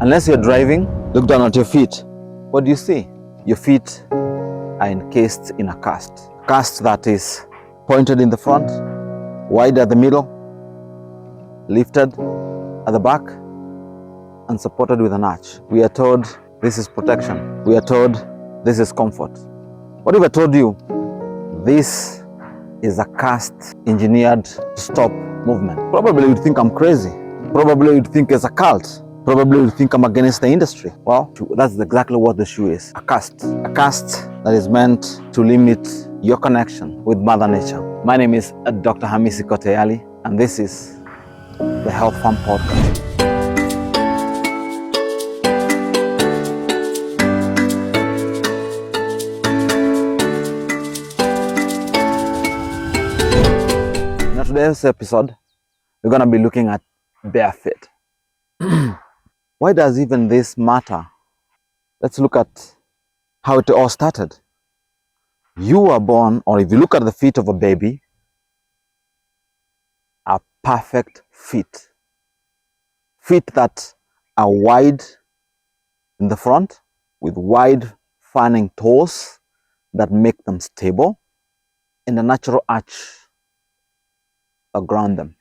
Unless you're driving, look down at your feet. What do you see? Your feet are encased in a cast. Cast that is pointed in the front, wide at the middle, lifted at the back, and supported with an arch. We are told this is protection. We are told this is comfort. What if I told you this is a cast engineered to stop movement? Probably you'd think I'm crazy. Probably you'd think it's a cult. Probably you'd think I'm against the industry. Well, that's exactly what the shoe is. A cast. A cast that is meant to limit your connection with Mother Nature. My name is Dr. Hamisi Kote Ali, and this is the Health Farm Podcast. In today's episode, we're going to be looking at bare feet. Why does even this matter? Let's look at how it all started. You were born, or if you look at the feet of a baby, are perfect feet. Feet that are wide in the front, with wide fanning toes that make them stable, and a natural arch around them.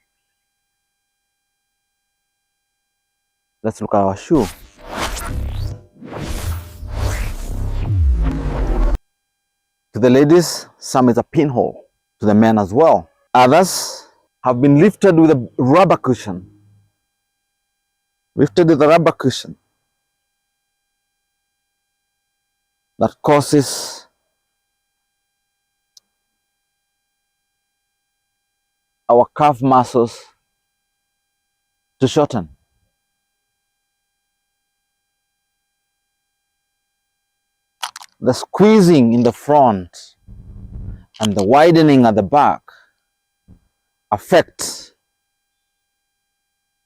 Let's look at our shoe. To the ladies, some is a pinhole. To the men as well. Others have been lifted with a rubber cushion. Lifted with a rubber cushion that causes our calf muscles to shorten. The squeezing in the front and the widening at the back affect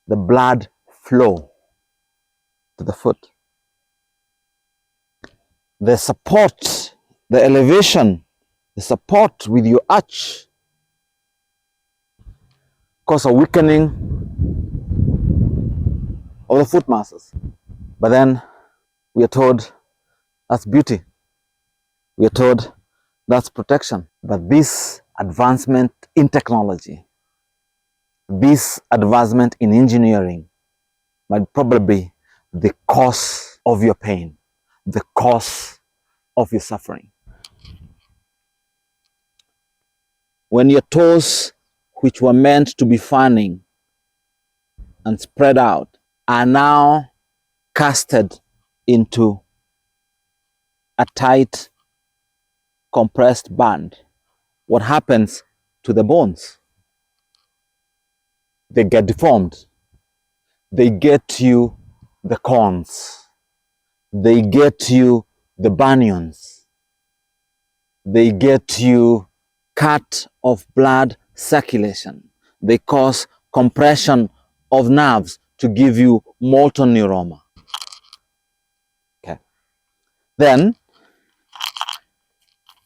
the blood flow to the foot. The support, the elevation, the support with your arch cause a weakening of the foot muscles. But then we are told that's beauty. We are told that's protection. But this advancement in technology, this advancement in engineering might probably be the cause of your pain, the cause of your suffering. When your toes, which were meant to be fanning and spread out, are now casted into a tight, compressed band, what happens to the bones? They get deformed. They get you the corns. They get you the bunions. They get you cut of blood circulation. They cause compression of nerves to give you motor neuroma. Okay. Then,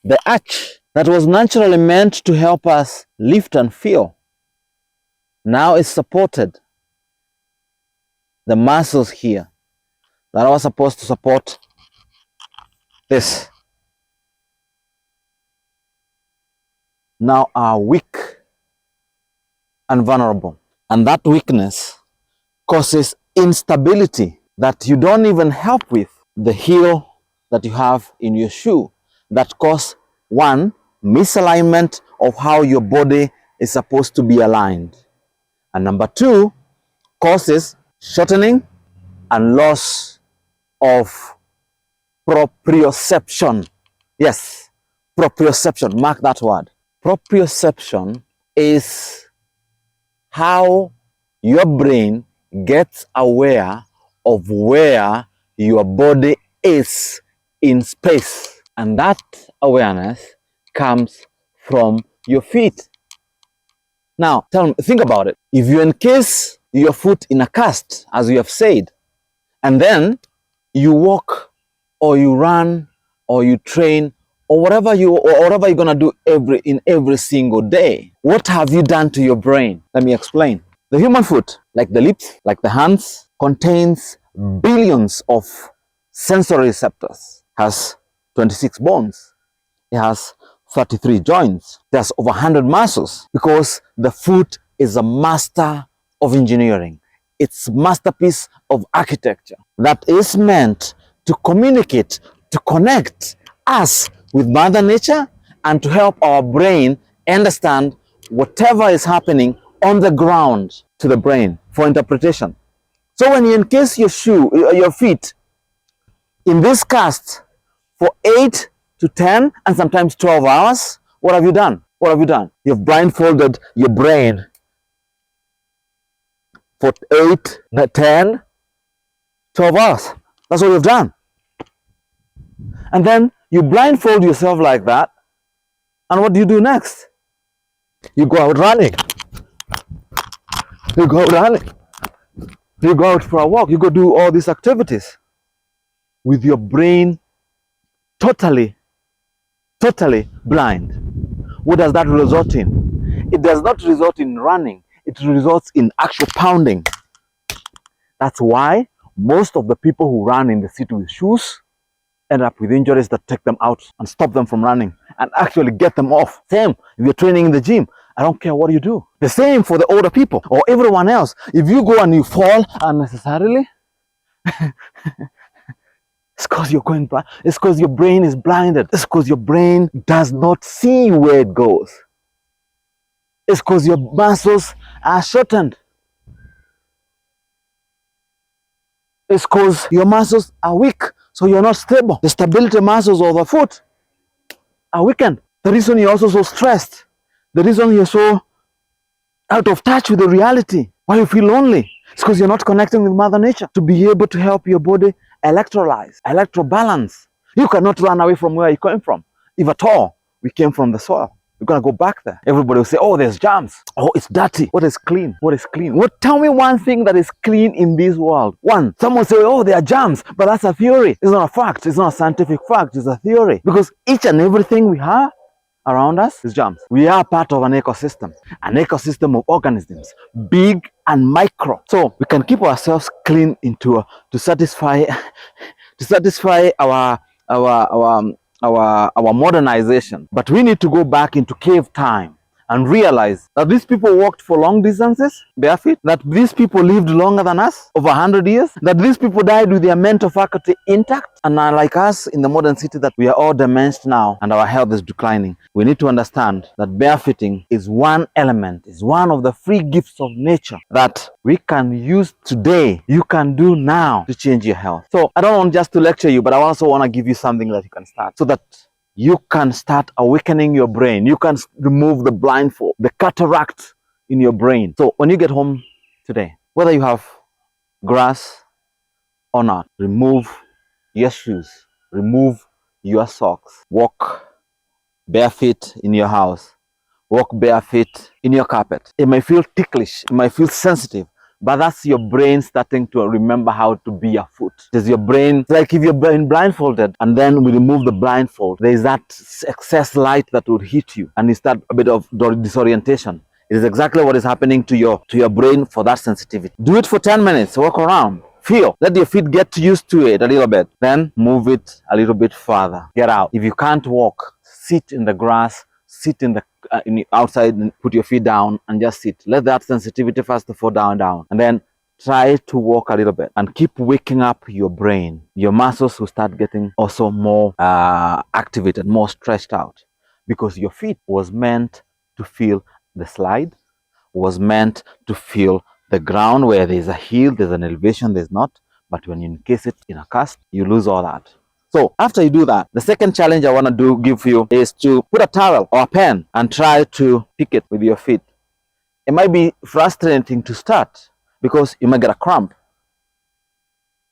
the arch that was naturally meant to help us lift and feel now is supported. The muscles here that are supposed to support this now are weak and vulnerable. And that weakness causes instability that you don't even help with. The heel that you have in your shoe that cause one, misalignment of how your body is supposed to be aligned. And number two, causes shortening and loss of proprioception. Yes, proprioception, mark that word. Proprioception is how your brain gets aware of where your body is in space. And that awareness comes from your feet. Now, think about it. If you encase your foot in a cast, as we have said, and then you walk or you run or you train or whatever you're gonna do every single day, what have you done to your brain? Let me explain. The human foot, like the lips, like the hands, contains billions of sensory receptors, has 26 bones, it has 33 joints, it has over 100 muscles, because the foot is a master of engineering. It's masterpiece of architecture that is meant to communicate, to connect us with Mother Nature, and to help our brain understand whatever is happening on the ground to the brain for interpretation. So when you encase your feet in this cast for 8 to 10 and sometimes 12 hours, what have you done? What have you done? You've blindfolded your brain for 8, 10, 12 hours. That's what you've done. And then you blindfold yourself like that, and what do you do next? You go out running. You go out running. You go out for a walk. You go do all these activities with your brain totally blind. What does that result in? It does not result in running. It results in actual pounding. That's why most of the people who run in the city with shoes end up with injuries that take them out and stop them from running and actually get them off. Same if you're training in the gym. I don't care what you do. The same for the older people or everyone else. If you go and you fall unnecessarily, it's because you're going blind. It's because your brain is blinded. It's because your brain does not see where it goes. It's because your muscles are shortened. It's because your muscles are weak, so you're not stable. The stability muscles of the foot are weakened. The reason you're also so stressed, the reason you're so out of touch with the reality, why you feel lonely, it's because you're not connecting with Mother Nature to be able to help your body electrolyze, electrobalance. You cannot run away from where you came from. If at all, we came from the soil. We're going to go back there. Everybody will say, oh, there's germs. Oh, it's dirty. What is clean? What is clean? Tell me one thing that is clean in this world. One. Someone say, oh, there are germs. But that's a theory. It's not a fact. It's not a scientific fact. It's a theory. Because each and everything we have around us is germs. We are part of an ecosystem of organisms, big and micro. So we can keep ourselves clean to satisfy our modernization. But we need to go back into cave time and realize that these people walked for long distances barefoot, that these people lived longer than us, over 100 years, that these people died with their mental faculty intact, and are like us in the modern city, that we are all diminished now and our health is declining. We need to understand that barefooting is one element, is one of the free gifts of nature that we can use today, you can do now to change your health. So I don't want just to lecture you, but I also want to give you something that you can start, so that you can start awakening your brain. You can remove the blindfold, the cataract in your brain. So when you get home today, whether you have grass or not, remove your shoes, remove your socks, walk barefoot in your house, walk barefoot in your carpet. It may feel ticklish, it might feel sensitive, but that's your brain starting to remember how to be a foot. It is your brain, it's like if you're blindfolded and then we remove the blindfold, there is that excess light that would hit you and it's that a bit of disorientation. It is exactly what is happening to your brain for that sensitivity. Do it for 10 minutes, walk around, feel, let your feet get used to it a little bit, then move it a little bit further. Get out. If you can't walk, sit in the grass, sit in the outside and put your feet down and just sit. Let that sensitivity first fall down, and then try to walk a little bit and keep waking up your brain. Your muscles will start getting also more activated, more stretched out, because your feet was meant to feel the slide, was meant to feel the ground where there's a heel, there's an elevation, there's not. But when you encase it in a cast, you lose all that. So after you do that, the second challenge I want to give you is to put a towel or a pen and try to pick it with your feet. It might be frustrating to start because you might get a cramp,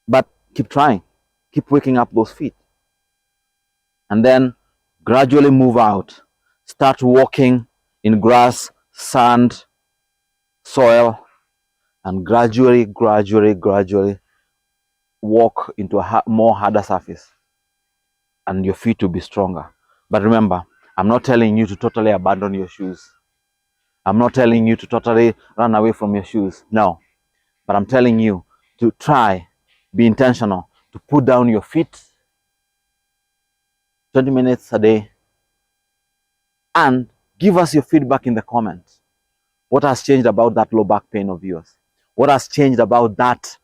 but keep trying, keep waking up those feet, and then gradually move out. Start walking in grass, sand, soil, and gradually walk into a more harder surface, and your feet will be stronger. But remember, I'm not telling you to totally abandon your shoes. I'm not telling you to totally run away from your shoes. No. But I'm telling you to try Be intentional to put down your feet 20 minutes a day, and give us your feedback in the comments. What has changed about that low back pain of yours? What has changed about that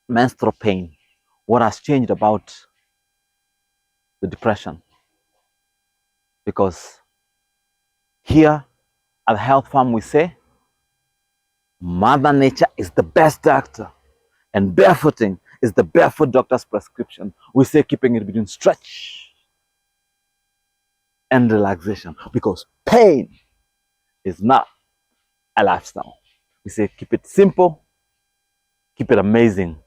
menstrual pain? What has changed about the depression? Because here at the Health Farm we say, Mother Nature is the best doctor, and barefooting is the Barefoot Doctor's prescription. We say keeping it between stretch and relaxation, because pain is not a lifestyle. We say keep it simple, keep it amazing.